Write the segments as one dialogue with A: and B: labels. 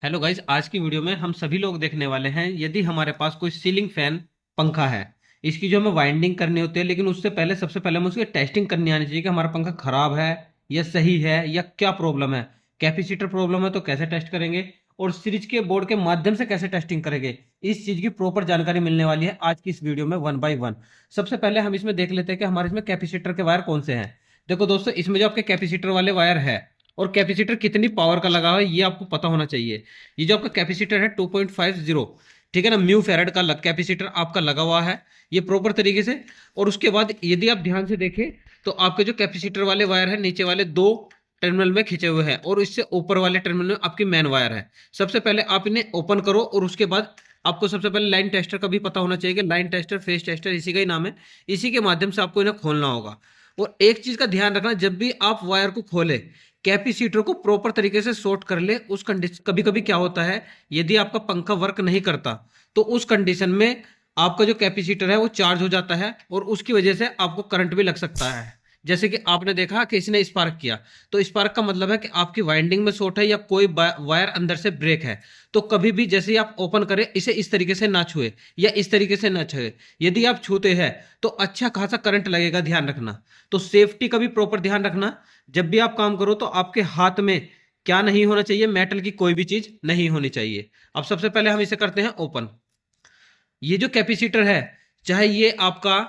A: Hello guys, आज की video में हम सभी लोग देखने वाले हैं। यदि हमारे पास कोई सीलिंग फैन पंखा है, इसकी जो हमें वाइंडिंग करनी होती है, लेकिन उससे पहले सबसे पहले हमें उसकी टेस्टिंग करनी आनी चाहिए कि हमारा पंखा खराब है या सही है या क्या प्रॉब्लम है। कैपेसिटर प्रॉब्लम है तो कैसे टेस्ट करेंगे और सीरीज के बोर्ड के माध्यम से कैसे टेस्टिंग करेंगे, इस चीज की प्रॉपर जानकारी मिलने वाली है आज की इस वीडियो में वन बाई वन। सबसे पहले हम इसमें देख लेते हैं कि हमारे इसमें कैपेसिटर के वायर कौन से हैं। देखो दोस्तों, इसमें जो आपके कैपेसिटर वाले वायर है और कैपेसिटर कितनी पावर का लगा हुआ है ये आपको पता होना चाहिए। ये जो आपका कैपेसिटर है 2.50, ठीक है ना, म्यू फेराड का कैपेसिटर आपका लगा हुआ है, ये प्रॉपर तरीके से। और उसके बाद यदि आप ध्यान से देखें तो आपके जो कैपेसिटर वाले वायर है नीचे वाले दो टर्मिनल में खींचे हुए हैं और इससे ऊपर वाले टर्मिनल में आपकी मेन वायर है। सबसे पहले आप इन्हें ओपन करो और उसके बाद आपको सबसे पहले लाइन टेस्टर का भी पता होना चाहिए कि लाइन टेस्टर फेस टेस्टर इसी का ही नाम है। इसी के माध्यम से आपको इन्हें खोलना होगा। और एक चीज का ध्यान रखना, जब भी आप वायर को खोले कैपेसिटर को प्रॉपर तरीके से शॉर्ट कर ले। उस कंडीशन कभी कभी क्या होता है, यदि आपका पंखा वर्क नहीं करता तो उस कंडीशन में आपका जो कैपेसिटर है वो चार्ज हो जाता है और उसकी वजह से आपको करंट भी लग सकता है। जैसे कि आपने देखा कि इसने स्पार्क किया, तो स्पार्क का मतलब है कि आपकी वाइंडिंग में शॉर्ट है या कोई वायर अंदर से ब्रेक है। तो कभी भी जैसे ही आप ओपन करें इसे इस तरीके से ना छुए या इस तरीके से ना छुए। यदि आप छूते हैं तो अच्छा खासा करंट लगेगा, ध्यान रखना। तो सेफ्टी का भी प्रॉपर ध्यान रखना। जब भी आप काम करो तो आपके हाथ में क्या नहीं होना चाहिए, मेटल की कोई भी चीज नहीं होनी चाहिए। अब सबसे पहले हम इसे करते हैं ओपन। ये जो कैपेसिटर है, चाहे ये आपका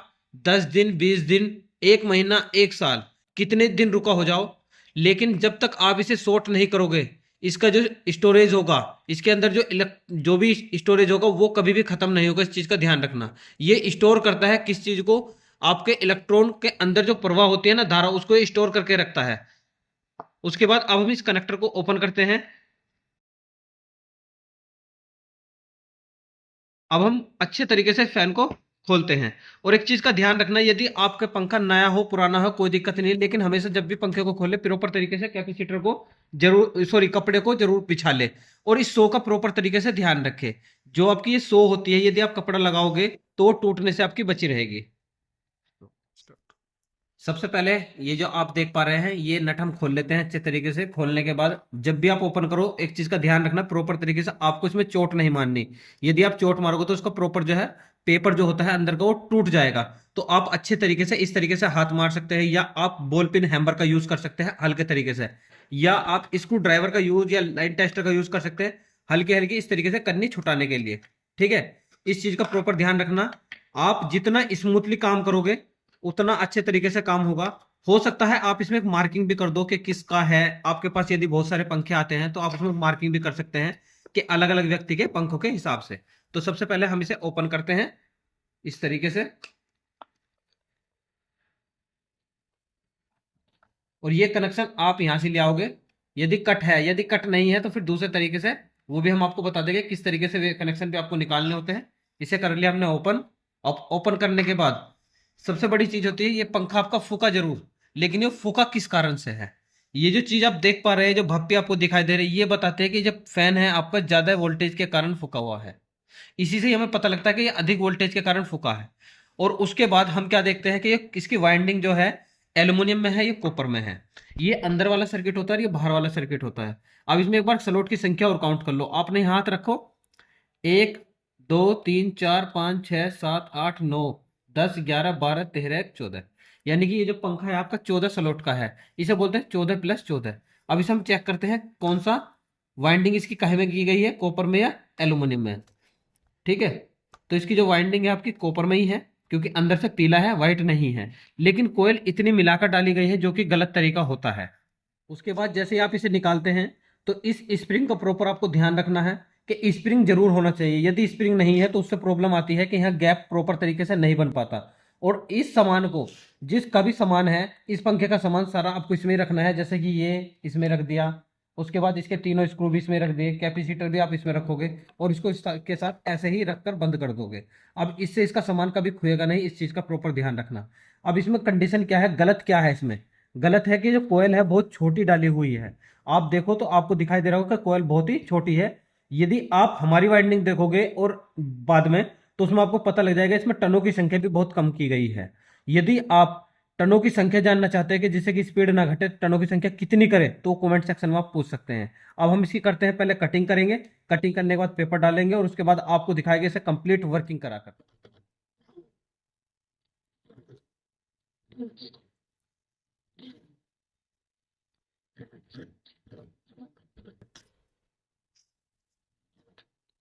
A: 10 दिन 20 दिन 1 महीना 1 साल कितने दिन रुका हो जाओ, लेकिन जब तक आप इसे शॉर्ट नहीं करोगे इसका जो स्टोरेज होगा, इसके अंदर जो भी स्टोरेज होगा वो कभी भी खत्म नहीं होगा। इस चीज का ध्यान रखना। ये स्टोर करता है किस चीज को, आपके इलेक्ट्रॉन के अंदर जो प्रवाह होती है ना, धारा, उसको स्टोर करके रखता है। उसके बाद अब हम इस कनेक्टर को ओपन करते हैं। अब हम अच्छे तरीके से फैन को खोलते हैं। और एक चीज का ध्यान रखना, यदि आपका पंखा नया हो पुराना हो कोई दिक्कत नहीं है, लेकिन हमेशा जब भी पंखे को खोले प्रॉपर तरीके से कैपेसिटर को जरूर, सॉरी, कपड़े को जरूर बिछा ले और इस शो का प्रॉपर तरीके से ध्यान रखे। जो आपकी ये शो होती है, यदि आप कपड़ा लगाओगे तो टूटने से आपकी बची रहेगी। सबसे पहले ये जो आप देख पा रहे हैं ये नट हम खोल लेते हैं अच्छे तरीके से। खोलने के बाद जब भी आप ओपन करो एक चीज का ध्यान रखना, प्रॉपर तरीके से आपको इसमें चोट नहीं मारनी। यदि आप चोट मारोगे तो उसका प्रॉपर जो है पेपर जो होता है अंदर का वो टूट जाएगा। तो आप अच्छे तरीके से इस तरीके से हाथ मार सकते हैं या आप बॉल पिन हैमर का यूज कर सकते हैं हल्के तरीके से, या आप स्क्रू ड्राइवर का यूज या लाइन टेस्टर का यूज कर सकते हैं हल्के हल्के इस तरीके से करनी छुटाने के लिए। ठीक है, इस चीज का प्रॉपर ध्यान रखना। आप जितना स्मूथली काम करोगे उतना अच्छे तरीके से काम होगा। हो सकता है आप इसमें एक मार्किंग भी कर दो कि किसका है। आपके पास यदि बहुत सारे पंखे आते हैं तो आप उसमें मार्किंग भी कर सकते हैं कि अलग अलग व्यक्ति के पंखों के हिसाब से। तो सबसे पहले हम इसे ओपन करते हैं इस तरीके से। और ये कनेक्शन आप यहां से ले आओगे यदि कट है, यदि कट नहीं है तो फिर दूसरे तरीके से वो भी हम आपको बता देंगे किस तरीके से कनेक्शन भी आपको निकालने होते हैं। इसे कर लिया हमने ओपन। अब ओपन करने के बाद सबसे बड़ी चीज होती है, ये पंखा आपका फूका जरूर, लेकिन ये फूका किस कारण से है। ये जो चीज आप देख पा रहे हैं, जो भप्पी आपको दिखाई दे रही है, ये बताते हैं कि जब फैन है आपका ज्यादा वोल्टेज के कारण फूका हुआ है। इसी से ही हमें पता लगता है कि ये अधिक वोल्टेज के कारण फूका है। और उसके बाद हम क्या देखते हैं कि ये इसकी वाइंडिंग जो है एल्यूमिनियम में है, ये कॉपर में है। ये अंदर वाला सर्किट होता है, ये बाहर वाला सर्किट होता है। अब इसमें एक बार स्लॉट की संख्या और काउंट कर लो। आपने हाथ रखो, 1 2 3 4 5 6 7 8 9 10 11 12 13 14, यानी कि ये जो पंखा है आपका 14 स्लॉट का है। इसे बोलते हैं 14+14। अब इसे हम चेक करते हैं कौन सा वाइंडिंग इसकी काहे में की गई है, कॉपर में या एल्यूमिनियम में। ठीक है, तो इसकी जो वाइंडिंग है आपकी कॉपर में ही है, क्योंकि अंदर से पीला है, व्हाइट नहीं है। लेकिन कोयल इतनी मिलाकर डाली गई है जो कि गलत तरीका होता है। उसके बाद जैसे ही आप इसे निकालते हैं तो इस स्प्रिंग का प्रॉपर आपको ध्यान रखना है कि स्प्रिंग जरूर होना चाहिए। यदि स्प्रिंग नहीं है तो उससे प्रॉब्लम आती है कि यहाँ गैप प्रॉपर तरीके से नहीं बन पाता। और इस सामान को, जिसका भी सामान है, इस पंखे का सामान सारा आपको इसमें रखना है। जैसे कि ये इसमें रख दिया, उसके बाद इसके तीनों स्क्रू भी इसमें रख दिए, कैपेसिटर भी आप इसमें रखोगे और इसको इसके साथ ऐसे ही रखकर बंद कर दोगे। अब इससे इसका सामान कभी खुएगा नहीं, इस चीज का प्रॉपर ध्यान रखना। अब इसमें कंडीशन क्या है, गलत क्या है इसमें, गलत है कि जो कोयल है बहुत छोटी डाली हुई है। आप देखो तो आपको दिखाई दे रहा होगा कि कोयल बहुत ही छोटी है। यदि आप हमारी वाइंडिंग देखोगे और बाद में, तो उसमें आपको पता लग जाएगा इसमें टनों की संख्या भी बहुत कम की गई है। यदि आप टनों की संख्या जानना चाहते हैं कि जिससे कि स्पीड ना घटे, टनों की संख्या कितनी करें, तो कमेंट सेक्शन में आप पूछ सकते हैं। अब हम इसकी करते हैं, पहले कटिंग करेंगे। कटिंग करने के बाद पेपर डालेंगे और उसके बाद आपको दिखाएंगे इसे कंप्लीट वर्किंग कराकर।